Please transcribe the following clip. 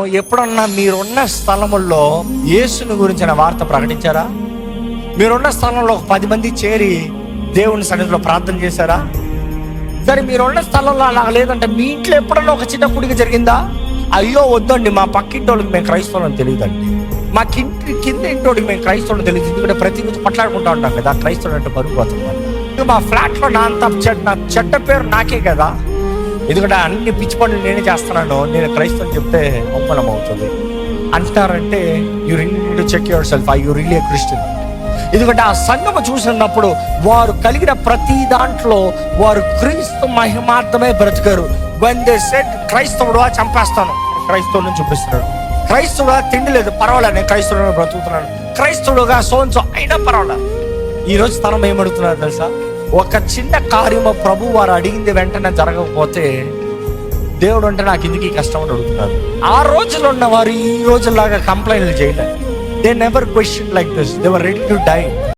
ఎప్పుడన్నా మీరున్న స్థలముల్లో యేసుని గురించిన వార్త ప్రకటించారా? మీరున్న స్థలంలో ఒక 10 మంది చేరి దేవుని సన్నిధిలో ప్రార్థన చేశారా? సరే, మీరున్న స్థలంలో అలా లేదంటే మీ ఇంట్లో ఎప్పుడన్నా ఒక చిన్న కుడిక జరిగిందా? అయ్యో వద్దండి, మా పక్కింటి వాళ్ళకి మేము క్రైస్తవులని తెలియదండి, మా కింద ఇంటోడికి మేము క్రైస్తవుని తెలియదు. ఎందుకంటే ప్రతి గురించి మాట్లాడుకుంటూ ఉంటాం కదా, క్రైస్తవుడు అంటే బరువు పోతుంది. మా ఫ్లాట్లో నా చెడ్డ పేరు నాకే కదా, ఎందుకంటే అన్ని పిచ్చి పనులు నేనే చేస్తున్నాను, నేను క్రైస్తవుని చెప్తే అవమానం అవుతుంది అంటారంటే you really need to check yourself, are you really a Christian? ఎందుకంటే ఆ సంఘము చూసినప్పుడు వారు కలిగిన ప్రతి దాంట్లో వారు క్రీస్తు మహిమార్థమే బ్రతికారు. when they said క్రైస్తవుడు చంపేస్తాను, క్రైస్తవుని చూపిస్తున్నాడు. క్రైస్తవుడు తిండి లేదు, పర్వాలేదు, నేను క్రైస్తవుడు బ్రతుకుతున్నాను. క్రైస్తవుడుగా సోన్సో అయినా పర్వాలేదు. ఈరోజు తరం ఏమడుగుతున్నారు తెలుసా? ఒక చిన్న కార్యము ప్రభు వారు అడిగింది వెంటనే జరగకపోతే దేవుడు అంటే నాకు ఎందుకు కష్టం అని అడుగుతున్నారు. ఆ రోజుల్లో ఉన్న వారు ఈ రోజులాగా కంప్లైంట్లు చేయలేదు. They never questioned like this. They were ready to die.